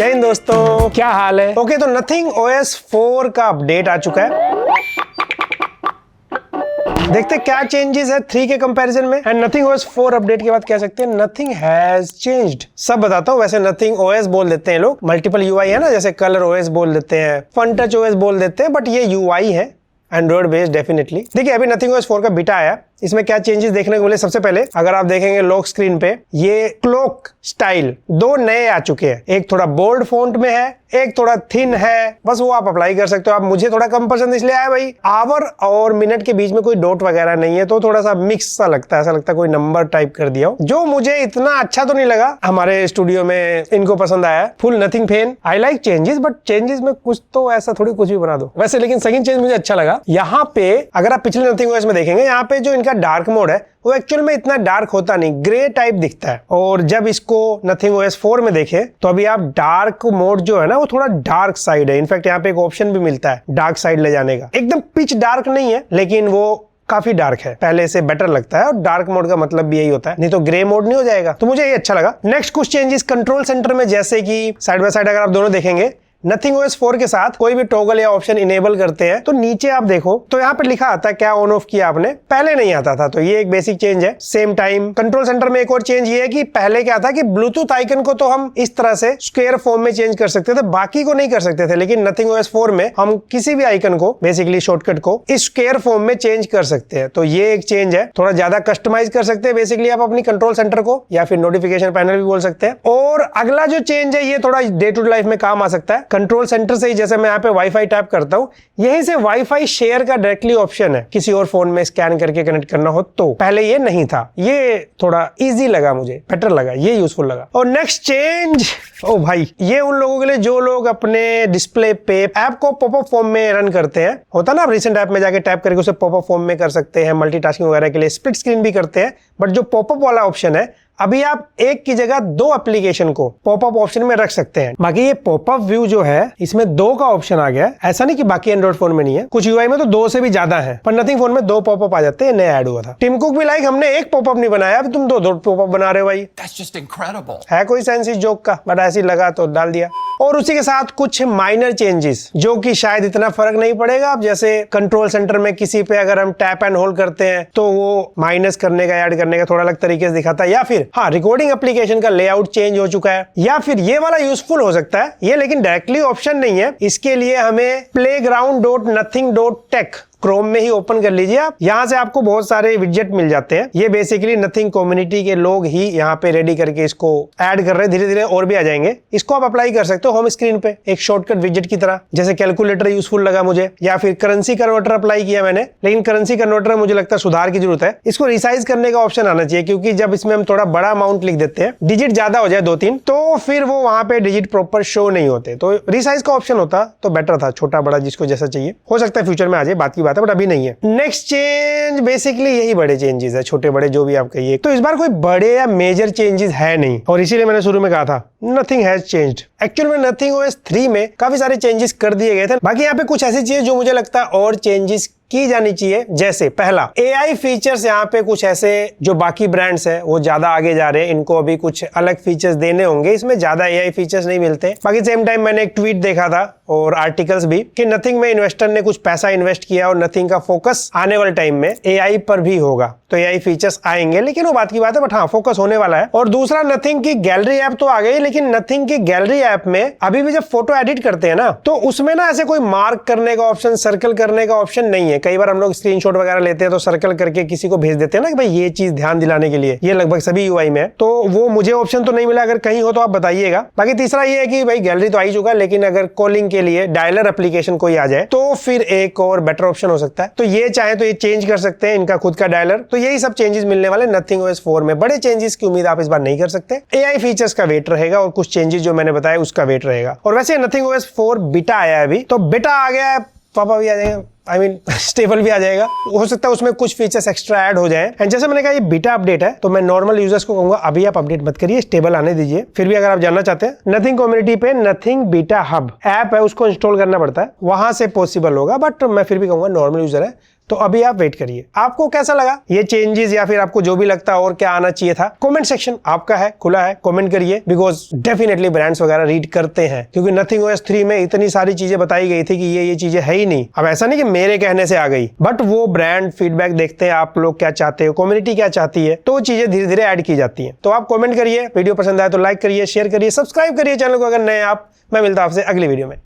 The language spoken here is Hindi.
जय हिंद दोस्तों, क्या हाल है? ओके, तो नथिंग OS 4 का अपडेट आ चुका है। देखते क्या चेंजेस है 3 के कंपैरिजन में। एंड नथिंग OS 4 अपडेट के बाद कह सकते हैं नथिंग हैज चेंज्ड। सब बताता हूँ। वैसे नथिंग OS बोल देते हैं लोग, मल्टीपल UI है ना, जैसे कलर OS बोल देते हैं, फन टच OS बोल देते हैं, बट ये UI है, एंड्रॉइड बेस्ड डेफिनेटली। देखिए अभी नथिंग OS 4 का बीटा आया, इसमें क्या चेंजेस देखने को मिले। सबसे पहले अगर आप देखेंगे लॉक स्क्रीन पे, ये क्लोक स्टाइल 2 नए आ चुके हैं। एक थोड़ा बोल्ड फॉन्ट में है, एक थोड़ा थिन है, बस वो आप अप्लाई कर सकते हो। आप मुझे थोड़ा कम पसंद इसलिए आया भाई, आवर और मिनट के बीच में कोई डॉट वगैरह नहीं है, तो थोड़ा सा मिक्स सा लगता है, ऐसा लगता है कोई नंबर टाइप कर दिया हो, जो मुझे इतना अच्छा तो नहीं लगा। हमारे स्टूडियो में इनको पसंद आया। Full nothing fan, I like changes, but changes में कुछ तो ऐसा थोड़ी कुछ भी बना दो वैसे। लेकिन सेकंड चेंज मुझे अच्छा लगा। यहाँ पे अगर आप पिछले नथिंग OS में देखेंगे, यहाँ पे जो इनका डार्क मोड है वो एक्चुअल में इतना डार्क होता नहीं, ग्रे टाइप दिखता है। और जब इसको नथिंग OS 4 में देखें तो अभी आप डार्क मोड जो है ना, वो थोड़ा डार्क साइड है। इनफैक्ट यहाँ पे एक ऑप्शन भी मिलता है डार्क साइड ले जाने का। एकदम पिच डार्क नहीं है, लेकिन वो काफी डार्क है, पहले से बेटर लगता है। और डार्क मोड का मतलब भी यही होता है, नहीं तो ग्रे मोड नहीं हो जाएगा। तो मुझे ये अच्छा लगा। नेक्स्ट कुछ चेंजेस कंट्रोल सेंटर में, जैसे कि साइड बाय साइड अगर आप दोनों देखेंगे, नथिंग OS 4 के साथ कोई भी टॉगल या ऑप्शन इनेबल करते हैं तो नीचे आप देखो तो यहाँ पे लिखा आता है क्या ऑन ऑफ किया आपने, पहले नहीं आता था। तो ये एक बेसिक चेंज है। सेम टाइम कंट्रोल सेंटर में एक और चेंज ये है कि पहले क्या था कि ब्लूटूथ आइकन को तो हम इस तरह से स्क्वायर फॉर्म में चेंज कर सकते थे, बाकी को नहीं कर सकते थे। लेकिन नथिंग OS 4 में हम किसी भी आइकन को, बेसिकली शॉर्टकट को, इस स्क्वायर फॉर्म में चेंज कर सकते हैं। तो ये एक चेंज है, थोड़ा ज्यादा कस्टमाइज कर सकते हैं बेसिकली आप अपनी कंट्रोल सेंटर को, या फिर नोटिफिकेशन पैनल भी बोल सकते हैं। और अगला जो चेंज है ये थोड़ा डे टू डे लाइफ में काम आ सकता है। कंट्रोल सेंटर से जैसे मैं यहाँ पे वाईफाई टैप करता हूँ, यहीं से वाईफाई शेयर का डायरेक्टली ऑप्शन है, किसी और फोन में स्कैन करके कनेक्ट करना हो तो। पहले ये नहीं था, ये थोड़ा इजी लगा मुझे, बेटर लगा, ये यूजफुल लगा। और नेक्स्ट चेंज, ओ भाई, ये उन लोगों के लिए जो लोग अपने डिस्प्ले पे ऐप को पॉपअप फॉर्म में रन करते हैं। होता ना, आप रिसेंट ऐप में जाके टैप करके उसे पॉपअप फॉर्म में कर सकते हैं, मल्टीटास्किंग वगैरह के लिए, स्प्लिट स्क्रीन भी करते हैं। बट जो पॉपअप वाला ऑप्शन है, अभी आप एक की जगह 2 एप्लीकेशन को पॉपअप ऑप्शन में रख सकते हैं। बाकी ये पॉपअप व्यू जो है, इसमें 2 का ऑप्शन आ गया है। ऐसा नहीं कि बाकी एंड्रॉइड फोन में नहीं है, कुछ UI में तो 2 से भी ज्यादा है, पर नथिंग फोन में 2 पॉपअप आ जाते हैं, नया ऐड हुआ था। टिम कुक भी लाइक, हमने एक पॉपअप नहीं बनाया, अभी तुम 2 पॉपअप बना रहे हो भाई। That's just incredible. है कोई सेंस इस जोक का, बट ऐसी लगा तो डाल दिया। और उसी के साथ कुछ माइनर चेंजेस जो कि शायद इतना फर्क नहीं पड़ेगा। अब जैसे कंट्रोल सेंटर में किसी पे अगर हम टैप एंड होल्ड करते हैं तो वो माइनस करने का, ऐड करने का थोड़ा अलग तरीके से दिखाता है। या फिर हाँ, रिकॉर्डिंग एप्लीकेशन का लेआउट चेंज हो चुका है। या फिर ये वाला यूजफुल हो सकता है, ये लेकिन डायरेक्टली ऑप्शन नहीं है। इसके लिए हमें playground.nothing.tech क्रोम में ही ओपन कर लीजिए आप। यहाँ से आपको बहुत सारे विजेट मिल जाते हैं। ये बेसिकली नथिंग कम्युनिटी के लोग ही यहाँ पे रेडी करके इसको ऐड कर रहे हैं। धीरे धीरे और भी आ जाएंगे। इसको आप अप्लाई कर सकते हो होम स्क्रीन पे एक शॉर्टकट विजेट की तरह। जैसे कैलकुलेटर यूजफुल लगा मुझे, या फिर करेंसी कन्वर्टर अप्लाई किया मैंने। लेकिन करेंसी कन्वर्टर मुझे लगता है सुधार की जरूरत है। इसको रिसाइज करने का ऑप्शन आना चाहिए, क्योंकि जब इसमें हम थोड़ा बड़ा अमाउंट लिख देते हैं, डिजिट ज्यादा हो जाए 2-3, तो फिर वो वहां पे डिजिट प्रॉपर शो नहीं होते। तो रिसाइज का ऑप्शन होता तो बेटर था, छोटा बड़ा जिसको जैसा चाहिए। हो सकता है फ्यूचर में आ जाए, बात की बात है, बट अभी नहीं है। नेक्स्ट चेंज बेसिकली यही बड़े चेंजेस है, छोटे बड़े जो भी आप कहिए। तो इस बार कोई बड़े या मेजर चेंजेस है नहीं, और इसीलिए मैंने शुरू में कहा था नथिंग हैज चेंज्ड। एक्चुअल में नथिंग OS 3 में काफी सारे चेंजेस कर दिए गए थे। बाकी यहाँ पे कुछ ऐसी चीजें जो मुझे लगता है और चेंजेस की जानी चाहिए। जैसे पहला, AI फीचर्स यहाँ पे कुछ ऐसे जो बाकी ब्रांड्स है वो ज्यादा आगे जा रहे हैं, इनको अभी कुछ अलग फीचर्स देने होंगे। इसमें ज्यादा AI फीचर्स नहीं मिलते। बाकी सेम टाइम मैंने एक ट्वीट देखा था और आर्टिकल्स भी कि नथिंग में इन्वेस्टर ने कुछ पैसा इन्वेस्ट किया और नथिंग का फोकस आने वाले टाइम में AI पर भी होगा। तो AI फीचर्स आएंगे, लेकिन वो बात की बात है, बट हाँ फोकस होने वाला है। और दूसरा, नथिंग की गैलरी ऐप तो आ गई, लेकिन नथिंग की गैलरी ऐप में अभी भी जब फोटो एडिट करते हैं ना, तो उसमें ना ऐसे कोई मार्क करने का ऑप्शन, सर्कल करने का ऑप्शन नहीं है। कई बार हम लोग स्क्रीनशॉट वगैरह लेते हैं तो सर्कल करके किसी को भेज देते हैं ना कि भाई ये चीज ध्यान दिलाने के लिए। ये लगभग सभी UI में है, तो वो मुझे ऑप्शन तो नहीं मिला। अगर कहीं हो तो आप बताइएगा। बाकी तीसरा ये है कि भाई गैलरी तो आ ही चुका है, लेकिन अगर कॉलिंग के लिए डायलर एप्लीकेशन कोई आ जाए तो फिर एक और बेटर ऑप्शन हो सकता है। तो ये चाहे तो ये चेंज कर सकते हैं, इनका खुद का डायलर। तो यही सब चेंजेस मिलने वाले नथिंग OS 4 में। बड़े चेंजेस की उम्मीद आप इस बार नहीं कर सकते। AI फीचर्स का वेट रहेगा और कुछ चेंजेस जो मैंने बताया उसका वेट रहेगा। और वैसे नथिंग OS 4 बीटा आया है अभी, तो बीटा आ गया है, पापा भी आ जाएगा, आई मीन स्टेबल भी आ जाएगा। हो सकता है उसमें कुछ फीचर्स एक्स्ट्रा ऐड हो जाएं। एंड जैसे मैंने कहा ये बीटा अपडेट है, तो मैं नॉर्मल यूजर्स को कहूंगा अभी आप अपडेट मत करिए, स्टेबल आने दीजिए। फिर भी अगर आप जानना चाहते हैं, नथिंग कम्युनिटी पे नथिंग बीटा हब ऐप है, उसको इंस्टॉल करना पड़ता है, वहां से पॉसिबल होगा। बट मैं फिर भी कहूंगा नॉर्मल यूजर है तो अभी आप वेट करिए। आपको कैसा लगा ये चेंजेस, या फिर आपको जो भी लगता है और क्या आना चाहिए था, कमेंट सेक्शन आपका है, खुला है, कमेंट करिए। बिकॉज डेफिनेटली ब्रांड्स वगैरह रीड करते हैं, क्योंकि नथिंग OS 3 में इतनी सारी चीजें बताई गई थी कि ये चीजें है ही नहीं। अब ऐसा नहीं कि मेरे कहने से आ गई, बट वो ब्रांड फीडबैक देखते हैं, आप लोग क्या चाहते हो, कम्युनिटी क्या चाहती है, तो चीजें धीरे धीरे ऐड की जाती है। तो आप कमेंट करिए, वीडियो पसंद आए तो लाइक करिए, शेयर करिए, सब्सक्राइब करिए चैनल को अगर नए आप। मैं मिलता हूं आपसे अगली वीडियो में।